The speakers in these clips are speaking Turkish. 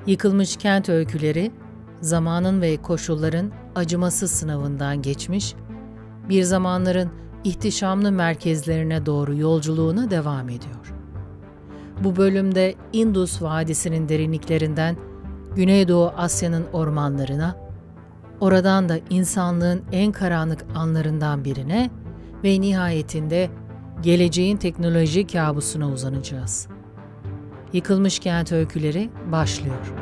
Yıkılmış kent öyküleri, zamanın ve koşulların acımasız sınavından geçmiş, bir zamanların ihtişamlı merkezlerine doğru yolculuğuna devam ediyor. Bu bölümde Indus Vadisi'nin derinliklerinden Güneydoğu Asya'nın ormanlarına, oradan da insanlığın en karanlık anlarından birine ve nihayetinde geleceğin teknoloji kabusuna uzanacağız. Yıkılmış Kent Öyküleri başlıyor.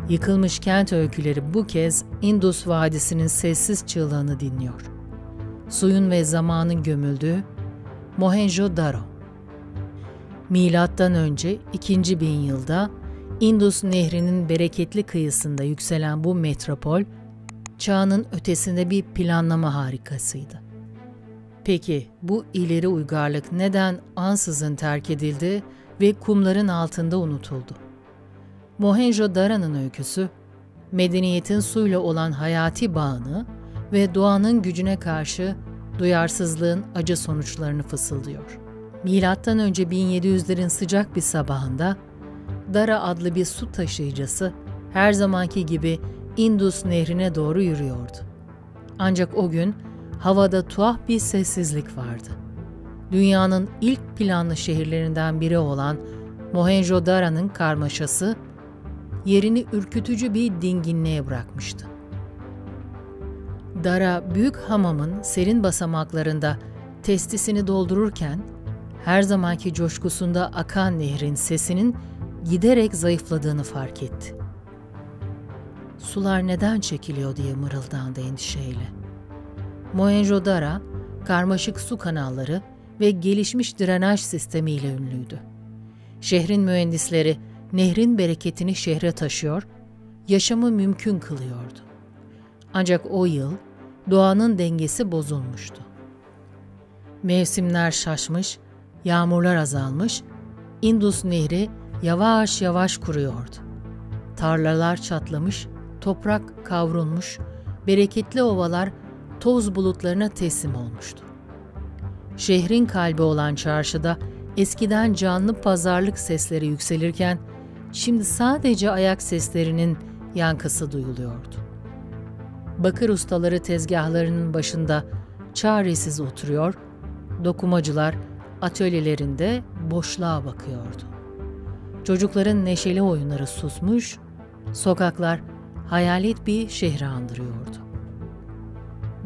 Yıkılmış Kent Öyküleri bu kez Indus Vadisi'nin sessiz çığlığını dinliyor. Suyun ve zamanın gömüldüğü Mohenjo-Daro. Milattan önce 2000 yılda Indus Nehri'nin bereketli kıyısında yükselen bu metropol, çağının ötesinde bir planlama harikasıydı. Peki bu ileri uygarlık neden ansızın terk edildi ve kumların altında unutuldu? Mohenjo-Daro'nun öyküsü, medeniyetin suyla olan hayati bağını ve doğanın gücüne karşı duyarsızlığın acı sonuçlarını fısıldıyor. Milattan önce 1700'lerin sıcak bir sabahında Dara adlı bir su taşıyıcısı her zamanki gibi Indus Nehri'ne doğru yürüyordu. Ancak o gün havada tuhaf bir sessizlik vardı. Dünyanın ilk planlı şehirlerinden biri olan Mohenjo-Daro'nun karmaşası yerini ürkütücü bir dinginliğe bırakmıştı. Dara, büyük hamamın serin basamaklarında testisini doldururken, her zamanki coşkusunda akan nehrin sesinin giderek zayıfladığını fark etti. Sular neden çekiliyor diye mırıldandı endişeyle. Mohenjo-Daro, karmaşık su kanalları ve gelişmiş drenaj sistemiyle ünlüydü. Şehrin mühendisleri nehrin bereketini şehre taşıyor, yaşamı mümkün kılıyordu. Ancak o yıl doğanın dengesi bozulmuştu. Mevsimler şaşmış, yağmurlar azalmış, Indus Nehri yavaş yavaş kuruyordu. Tarlalar çatlamış, toprak kavrulmuş, bereketli ovalar toz bulutlarına teslim olmuştu. Şehrin kalbi olan çarşıda eskiden canlı pazarlık sesleri yükselirken, şimdi sadece ayak seslerinin yankısı duyuluyordu. Bakır ustaları tezgahlarının başında çaresiz oturuyor, dokumacılar atölyelerinde boşluğa bakıyordu. Çocukların neşeli oyunları susmuş, sokaklar hayalet bir şehri andırıyordu.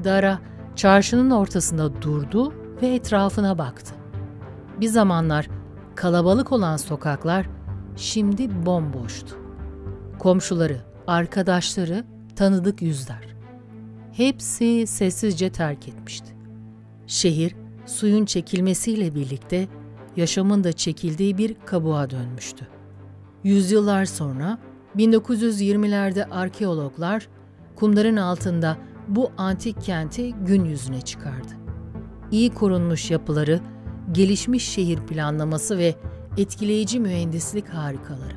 Dara, çarşının ortasında durdu ve etrafına baktı. Bir zamanlar kalabalık olan sokaklar şimdi bomboştu. Komşuları, arkadaşları, tanıdık yüzler. Hepsi sessizce terk etmişti. Şehir, suyun çekilmesiyle birlikte yaşamın da çekildiği bir kabuğa dönmüştü. Yüzyıllar sonra 1920'lerde arkeologlar kumların altında bu antik kenti gün yüzüne çıkardı. İyi korunmuş yapıları, gelişmiş şehir planlaması ve etkileyici mühendislik harikaları.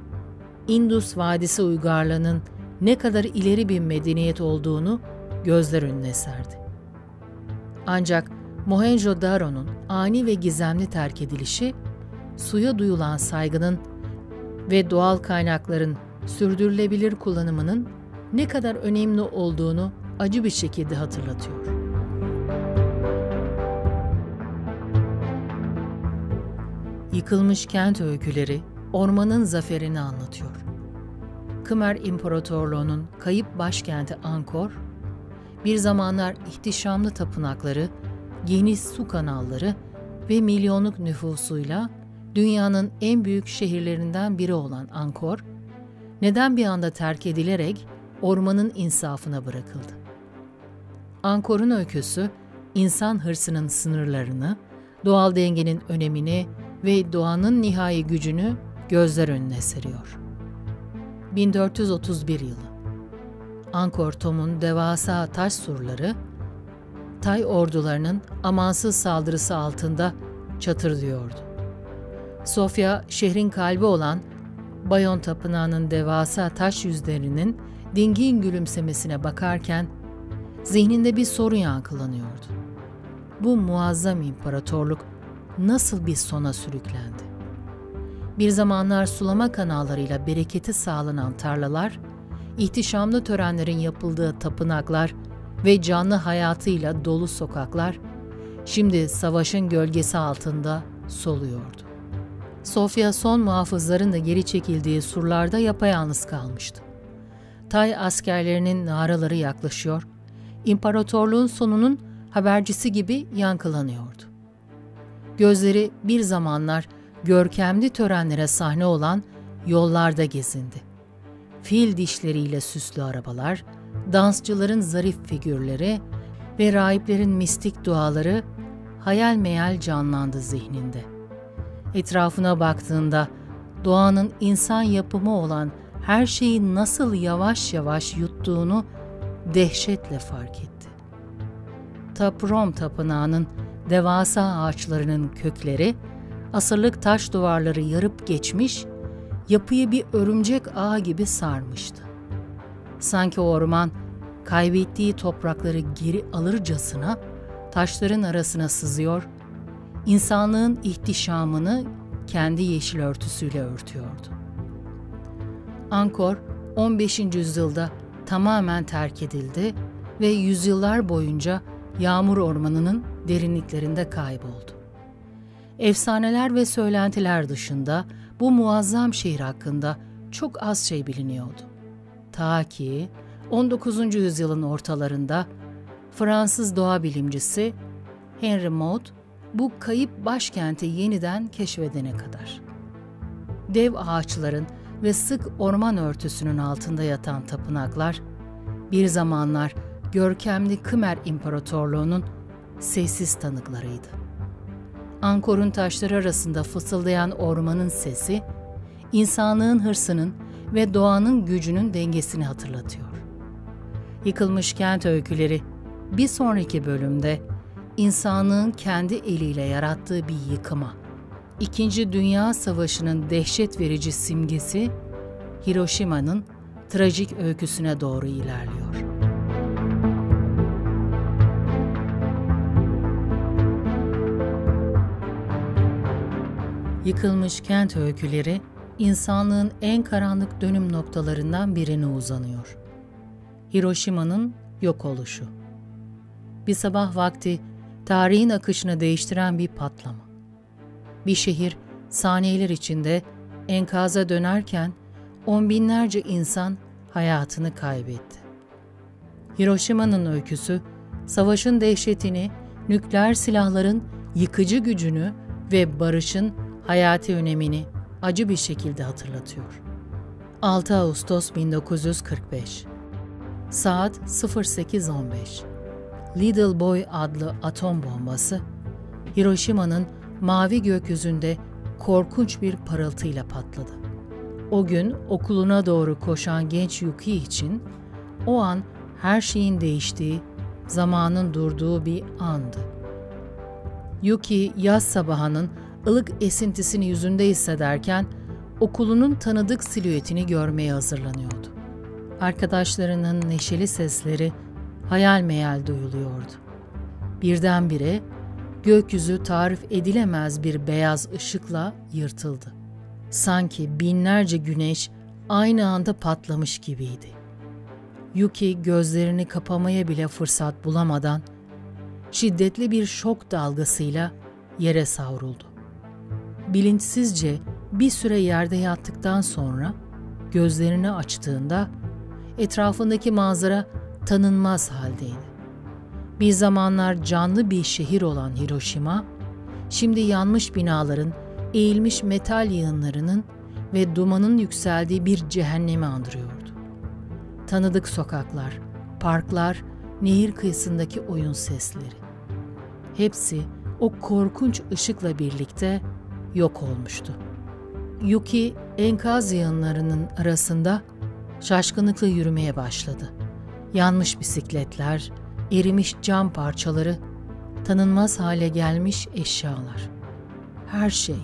Indus Vadisi uygarlığının ne kadar ileri bir medeniyet olduğunu gözler önüne serdi. Ancak Mohenjo-Daro'nun ani ve gizemli terk edilişi, suya duyulan saygının ve doğal kaynakların sürdürülebilir kullanımının ne kadar önemli olduğunu acı bir şekilde hatırlatıyor. Yıkılmış Kent Öyküleri, ormanın zaferini anlatıyor. Khmer İmparatorluğu'nun kayıp başkenti Angkor, bir zamanlar ihtişamlı tapınakları, geniş su kanalları ve milyonluk nüfusuyla dünyanın en büyük şehirlerinden biri olan Angkor, neden bir anda terk edilerek ormanın insafına bırakıldı? Angkor'un öyküsü, insan hırsının sınırlarını, doğal dengenin önemini ve doğanın nihai gücünü gözler önüne seriyor. 1431 yılı. Angkor Thom'un devasa taş surları, Tay ordularının amansız saldırısı altında çatırdıyordu. Sofya, şehrin kalbi olan Bayon Tapınağı'nın devasa taş yüzlerinin dingin gülümsemesine bakarken zihninde bir soru yankılanıyordu. Bu muazzam imparatorluk nasıl bir sona sürüklendi? Bir zamanlar sulama kanallarıyla bereketi sağlanan tarlalar, ihtişamlı törenlerin yapıldığı tapınaklar ve canlı hayatıyla dolu sokaklar, şimdi savaşın gölgesi altında soluyordu. Sofya son muhafızların da geri çekildiği surlarda yapayalnız kalmıştı. Tay askerlerinin naraları yaklaşıyor, imparatorluğun sonunun habercisi gibi yankılanıyordu. Gözleri bir zamanlar görkemli törenlere sahne olan yollarda gezindi. Fil dişleriyle süslü arabalar, dansçıların zarif figürleri ve rahiplerin mistik duaları hayal meyal canlandı zihninde. Etrafına baktığında doğanın insan yapımı olan her şeyi nasıl yavaş yavaş yuttuğunu dehşetle fark etti. Taprom tapınağının devasa ağaçlarının kökleri, asırlık taş duvarları yarıp geçmiş, yapıyı bir örümcek ağı gibi sarmıştı. Sanki orman, kaybettiği toprakları geri alırcasına taşların arasına sızıyor, insanlığın ihtişamını kendi yeşil örtüsüyle örtüyordu. Angkor, 15. yüzyılda tamamen terk edildi ve yüzyıllar boyunca yağmur ormanının derinliklerinde kayboldu. Efsaneler ve söylentiler dışında bu muazzam şehir hakkında çok az şey biliniyordu. Ta ki 19. yüzyılın ortalarında Fransız doğa bilimcisi Henry Maud bu kayıp başkenti yeniden keşfedene kadar. Dev ağaçların ve sık orman örtüsünün altında yatan tapınaklar, bir zamanlar görkemli Khmer İmparatorluğu'nun sessiz tanıklarıydı. Angkor'un taşları arasında fısıldayan ormanın sesi, insanlığın hırsının ve doğanın gücünün dengesini hatırlatıyor. Yıkılmış Kent Öyküleri, bir sonraki bölümde insanlığın kendi eliyle yarattığı bir yıkıma, İkinci Dünya Savaşı'nın dehşet verici simgesi Hiroşima'nın trajik öyküsüne doğru ilerliyor. Yıkılmış Kent Öyküleri, insanlığın en karanlık dönüm noktalarından birine uzanıyor. Hiroşima'nın yok oluşu. Bir sabah vakti tarihin akışını değiştiren bir patlama. Bir şehir saniyeler içinde enkaza dönerken on binlerce insan hayatını kaybetti. Hiroşima'nın öyküsü, savaşın dehşetini, nükleer silahların yıkıcı gücünü ve barışın hayati önemini acı bir şekilde hatırlatıyor. 6 Ağustos 1945. Saat 08:15. Little Boy adlı atom bombası, Hiroşima'nın mavi gökyüzünde korkunç bir parıltıyla patladı. O gün okuluna doğru koşan genç Yuki için o an her şeyin değiştiği, zamanın durduğu bir andı. Yuki yaz sabahının ılık esintisini yüzünde hissederken okulunun tanıdık silüetini görmeye hazırlanıyordu. Arkadaşlarının neşeli sesleri hayal meyal duyuluyordu. Birdenbire gökyüzü tarif edilemez bir beyaz ışıkla yırtıldı. Sanki binlerce güneş aynı anda patlamış gibiydi. Yuki gözlerini kapamaya bile fırsat bulamadan şiddetli bir şok dalgasıyla yere savruldu. Bilinçsizce bir süre yerde yattıktan sonra gözlerini açtığında etrafındaki manzara tanınmaz haldeydi. Bir zamanlar canlı bir şehir olan Hiroşima, şimdi yanmış binaların, eğilmiş metal yığınlarının ve dumanın yükseldiği bir cehennemi andırıyordu. Tanıdık sokaklar, parklar, nehir kıyısındaki oyun sesleri. Hepsi o korkunç ışıkla birlikte yok olmuştu. Yuki enkaz yığınlarının arasında şaşkınlıkla yürümeye başladı. Yanmış bisikletler, erimiş cam parçaları, tanınmaz hale gelmiş eşyalar. Her şey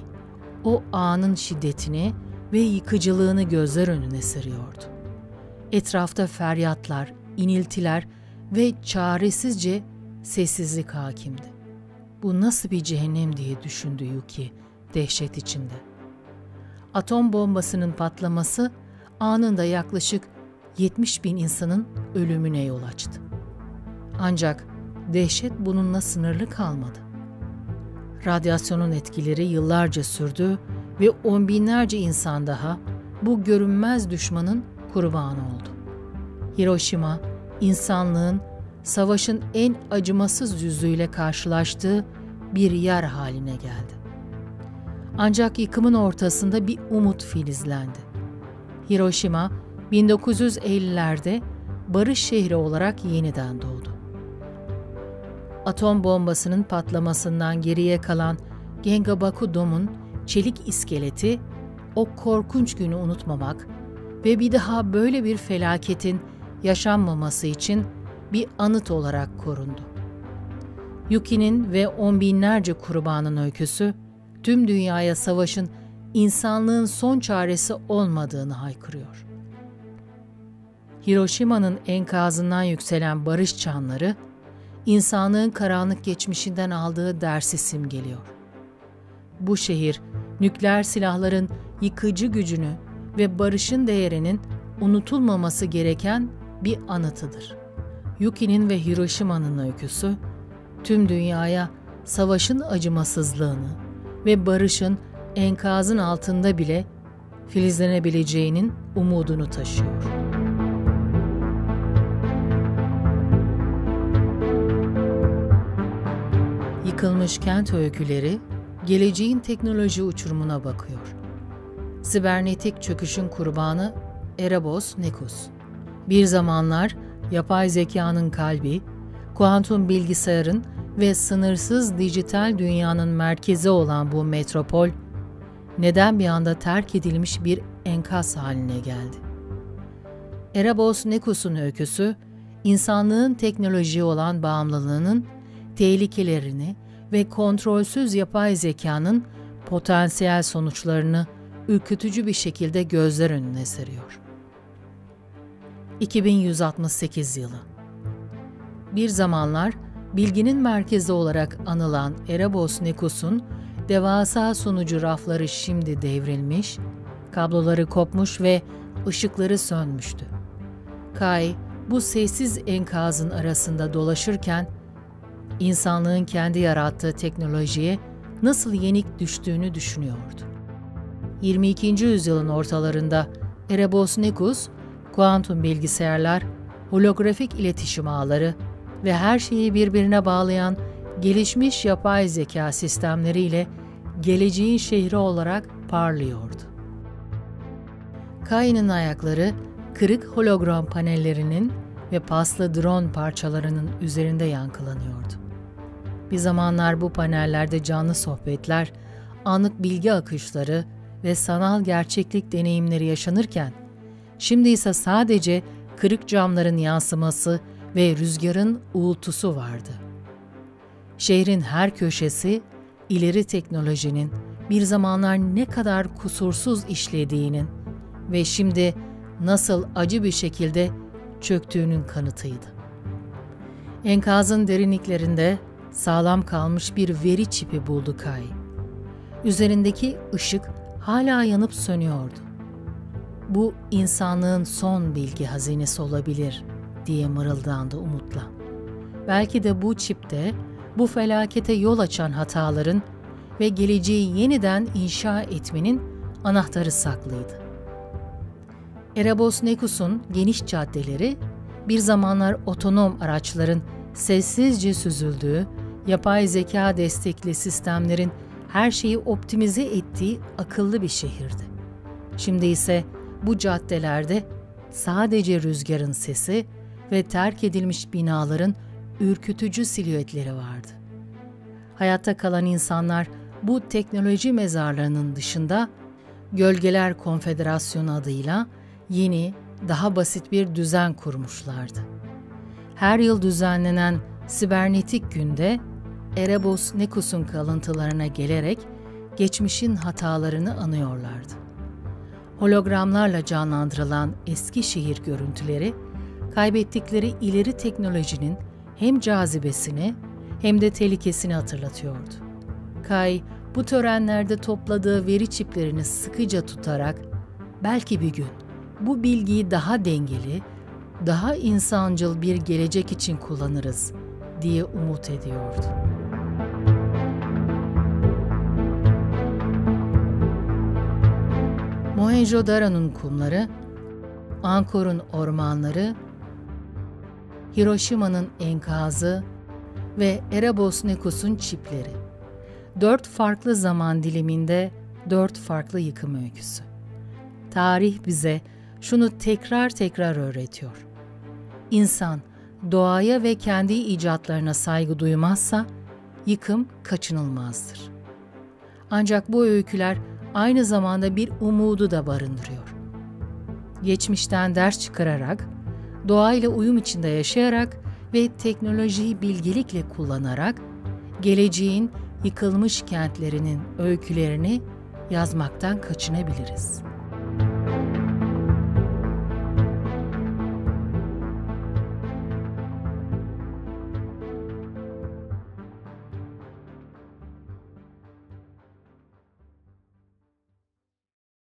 o anın şiddetini ve yıkıcılığını gözler önüne seriyordu. Etrafta feryatlar, iniltiler ve çaresizce sessizlik hakimdi. Bu nasıl bir cehennem diye düşündü Yuki dehşet içinde. Atom bombasının patlaması anında yaklaşık 70.000 insanın ölümüne yol açtı. Ancak dehşet bununla sınırlı kalmadı. Radyasyonun etkileri yıllarca sürdü ve on binlerce insan daha bu görünmez düşmanın kurbanı oldu. Hiroşima, insanlığın savaşın en acımasız yüzüyle karşılaştığı bir yer haline geldi. Ancak yıkımın ortasında bir umut filizlendi. Hiroşima, 1950'lerde barış şehri olarak yeniden doğdu. Atom bombasının patlamasından geriye kalan Gengabaku-dom'un çelik iskeleti, o korkunç günü unutmamak ve bir daha böyle bir felaketin yaşanmaması için bir anıt olarak korundu. Yuki'nin ve on binlerce kurbanın öyküsü, tüm dünyaya savaşın insanlığın son çaresi olmadığını haykırıyor. Hiroşima'nın enkazından yükselen barış çanları, insanlığın karanlık geçmişinden aldığı dersi simgeliyor. Bu şehir, nükleer silahların yıkıcı gücünü ve barışın değerinin unutulmaması gereken bir anıtıdır. Yuki'nin ve Hiroşima'nın öyküsü, tüm dünyaya savaşın acımasızlığını ve barışın enkazın altında bile filizlenebileceğinin umudunu taşıyor. Yıkılmış kent öyküleri, geleceğin teknoloji uçurumuna bakıyor. Sibernetik çöküşün kurbanı Erebos Nekus. Bir zamanlar yapay zekanın kalbi, kuantum bilgisayarın ve sınırsız dijital dünyanın merkezi olan bu metropol, neden bir anda terk edilmiş bir enkaz haline geldi? Erebos Nekus'un öyküsü, insanlığın teknolojiye olan bağımlılığının tehlikelerini ve kontrolsüz yapay zekanın potansiyel sonuçlarını ürkütücü bir şekilde gözler önüne seriyor. 2168 yılı. Bir zamanlar bilginin merkezi olarak anılan Erebos Nekus'un devasa sunucu rafları şimdi devrilmiş, kabloları kopmuş ve ışıkları sönmüştü. Kai, bu sessiz enkazın arasında dolaşırken, insanlığın kendi yarattığı teknolojiye nasıl yenik düştüğünü düşünüyordu. 22. yüzyılın ortalarında Erebos Nekus, kuantum bilgisayarlar, holografik iletişim ağları ve her şeyi birbirine bağlayan gelişmiş yapay zeka sistemleriyle geleceğin şehri olarak parlıyordu. Kai'nin ayakları kırık hologram panellerinin ve paslı drone parçalarının üzerinde yankılanıyordu. Bir zamanlar bu panellerde canlı sohbetler, anlık bilgi akışları ve sanal gerçeklik deneyimleri yaşanırken, şimdi ise sadece kırık camların yansıması ve rüzgarın uğultusu vardı. Şehrin her köşesi, ileri teknolojinin bir zamanlar ne kadar kusursuz işlediğinin ve şimdi nasıl acı bir şekilde çöktüğünün kanıtıydı. Enkazın derinliklerinde sağlam kalmış bir veri çipi buldu Kai. Üzerindeki ışık hala yanıp sönüyordu. Bu insanlığın son bilgi hazinesi olabilir diye mırıldandı umutla. Belki de bu çipte bu felakete yol açan hataların ve geleceği yeniden inşa etmenin anahtarı saklıydı. Erebos Nekus'un geniş caddeleri, bir zamanlar otonom araçların sessizce süzüldüğü, yapay zeka destekli sistemlerin her şeyi optimize ettiği akıllı bir şehirdi. Şimdi ise bu caddelerde sadece rüzgarın sesi ve terk edilmiş binaların ürkütücü silüetleri vardı. Hayatta kalan insanlar bu teknoloji mezarlarının dışında Gölgeler Konfederasyonu adıyla yeni, daha basit bir düzen kurmuşlardı. Her yıl düzenlenen Sibernetik Gün'de Erebos Nekus'un kalıntılarına gelerek geçmişin hatalarını anıyorlardı. Hologramlarla canlandırılan eski şehir görüntüleri, kaybettikleri ileri teknolojinin hem cazibesini hem de tehlikesini hatırlatıyordu. Kay, bu törenlerde topladığı veri çiplerini sıkıca tutarak belki bir gün bu bilgiyi daha dengeli, daha insancıl bir gelecek için kullanırız diye umut ediyordu. Mohenjo-daro'nun kumları, Angkor'un ormanları, Hiroşima'nın enkazı ve Erebos-Nekos'un çipleri. 4 farklı zaman diliminde 4 farklı yıkım öyküsü. Tarih bize şunu tekrar tekrar öğretiyor. İnsan doğaya ve kendi icatlarına saygı duymazsa yıkım kaçınılmazdır. Ancak bu öyküler aynı zamanda bir umudu da barındırıyor. Geçmişten ders çıkararak, doğayla uyum içinde yaşayarak ve teknolojiyi bilgelikle kullanarak geleceğin yıkılmış kentlerinin öykülerini yazmaktan kaçınabiliriz.